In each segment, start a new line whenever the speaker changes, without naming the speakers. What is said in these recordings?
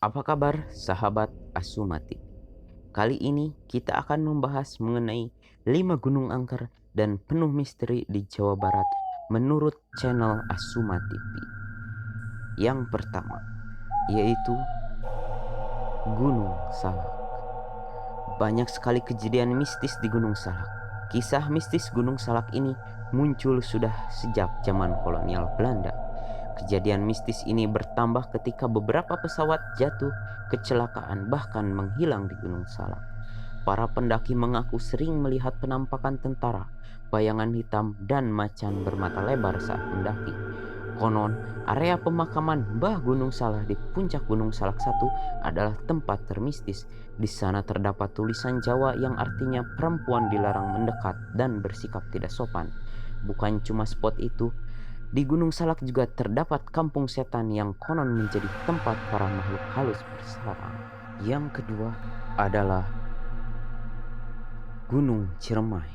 Apa kabar sahabat Asumati? Kali ini kita akan membahas mengenai 5 gunung angker dan penuh misteri di Jawa Barat menurut channel Asuma TV. Yang pertama yaitu Gunung Salak. Banyak sekali kejadian mistis di Gunung Salak. Kisah mistis Gunung Salak ini muncul sudah sejak zaman kolonial Belanda. Kejadian mistis ini bertambah ketika beberapa pesawat jatuh, kecelakaan, bahkan menghilang di Gunung Salak. Para pendaki mengaku sering melihat penampakan tentara, bayangan hitam, dan macan bermata lebar saat mendaki. Konon, area pemakaman Mbah Gunung Salak di puncak Gunung Salak 1 adalah tempat termistis. Di sana terdapat tulisan Jawa yang artinya perempuan dilarang mendekat dan bersikap tidak sopan. Bukan cuma spot itu, di Gunung Salak juga terdapat kampung setan yang konon menjadi tempat para makhluk halus bersarang. Yang kedua adalah Gunung Ciremai.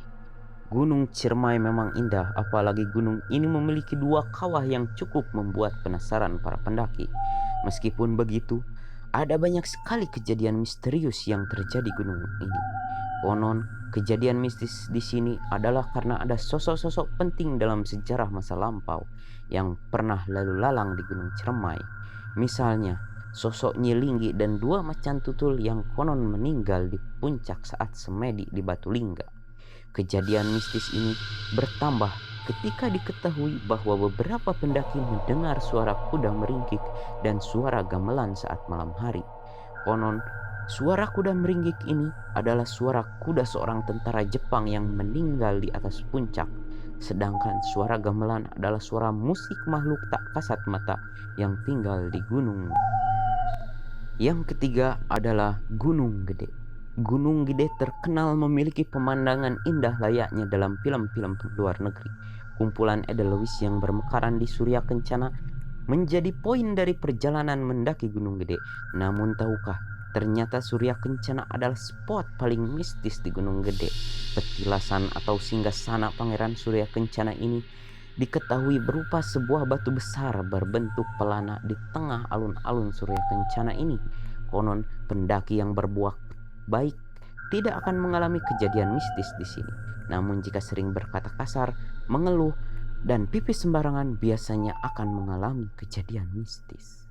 Gunung Ciremai memang indah, apalagi gunung ini memiliki dua kawah yang cukup membuat penasaran para pendaki. Meskipun begitu, ada banyak sekali kejadian misterius yang terjadi gunung ini. Konon, kejadian mistis di sini adalah karena ada sosok-sosok penting dalam sejarah masa lampau yang pernah lalu lalang di Gunung Ciremai. Misalnya, sosok Nyi Linggi dan dua macan tutul yang konon meninggal di puncak saat semedi di Batu Lingga. Kejadian mistis ini bertambah ketika diketahui bahwa beberapa pendaki mendengar suara kuda meringkik dan suara gamelan saat malam hari. Konon, suara kuda meringkik ini adalah suara kuda seorang tentara Jepang yang meninggal di atas puncak. Sedangkan suara gamelan adalah suara musik makhluk tak kasat mata yang tinggal di gunung. Yang ketiga adalah Gunung Gede. Gunung Gede terkenal memiliki pemandangan indah layaknya dalam film-film luar negeri. Kumpulan edelweiss yang bermekaran di Surya Kencana menjadi poin dari perjalanan mendaki Gunung Gede. Namun tahukah, ternyata Surya Kencana adalah spot paling mistis di Gunung Gede. Petilasan atau singgasana Pangeran Surya Kencana ini diketahui berupa sebuah batu besar berbentuk pelana di tengah alun-alun Surya Kencana ini. Konon pendaki yang berbuat baik tidak akan mengalami kejadian mistis di sini. Namun jika sering berkata kasar, mengeluh, dan pipis sembarangan biasanya akan mengalami kejadian mistis.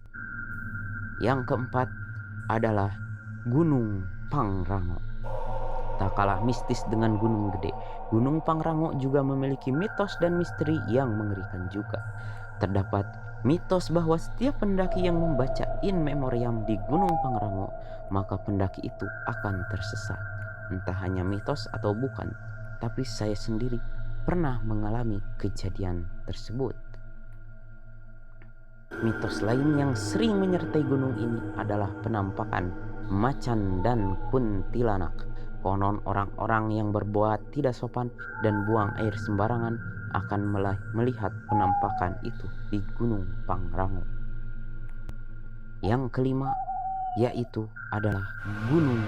Yang keempat adalah Gunung Pangrango. Tak kalah mistis dengan Gunung Gede, Gunung Pangrango juga memiliki mitos dan misteri yang mengerikan juga. Terdapat mitos bahwa setiap pendaki yang membaca in memoriam di Gunung Pangrango, maka pendaki itu akan tersesat. Entah hanya mitos atau bukan, tapi saya sendiri pernah mengalami kejadian tersebut. Mitos lain yang sering menyertai gunung ini adalah penampakan macan dan kuntilanak. Konon orang-orang yang berbuat tidak sopan dan buang air sembarangan akan melihat penampakan itu di Gunung Pangrango. Yang kelima yaitu adalah Gunung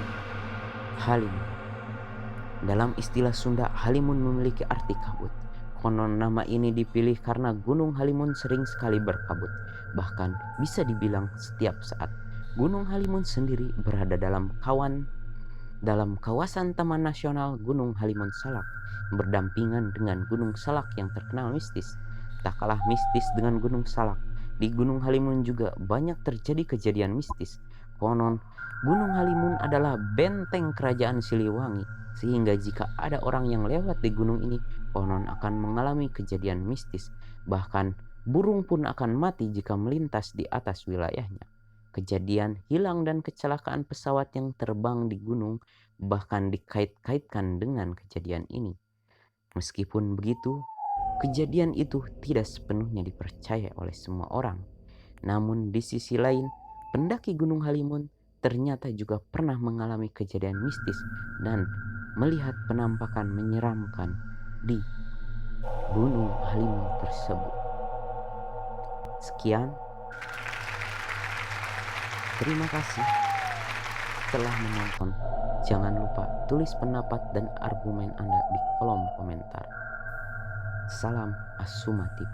Halimun. Dalam istilah Sunda, Halimun memiliki arti kabut. Konon nama ini dipilih karena Gunung Halimun sering sekali berkabut, bahkan bisa dibilang setiap saat. Gunung Halimun sendiri berada dalam kawasan Taman Nasional Gunung Halimun Salak, berdampingan dengan Gunung Salak yang terkenal mistis. Tak kalah mistis dengan Gunung Salak, di Gunung Halimun juga banyak terjadi kejadian mistis. Konon, Gunung Halimun adalah benteng kerajaan Siliwangi, sehingga jika ada orang yang lewat di gunung ini, konon akan mengalami kejadian mistis. Bahkan, burung pun akan mati jika melintas di atas wilayahnya. Kejadian hilang dan kecelakaan pesawat yang terbang di gunung bahkan dikait-kaitkan dengan kejadian ini. Meskipun begitu, kejadian itu tidak sepenuhnya dipercaya oleh semua orang. Namun di sisi lain, pendaki Gunung Halimun ternyata juga pernah mengalami kejadian mistis dan melihat penampakan menyeramkan di Gunung Halimun tersebut. Sekian. Terima kasih telah menonton. Jangan lupa tulis pendapat dan argumen Anda di kolom komentar. Salam Asuma TV.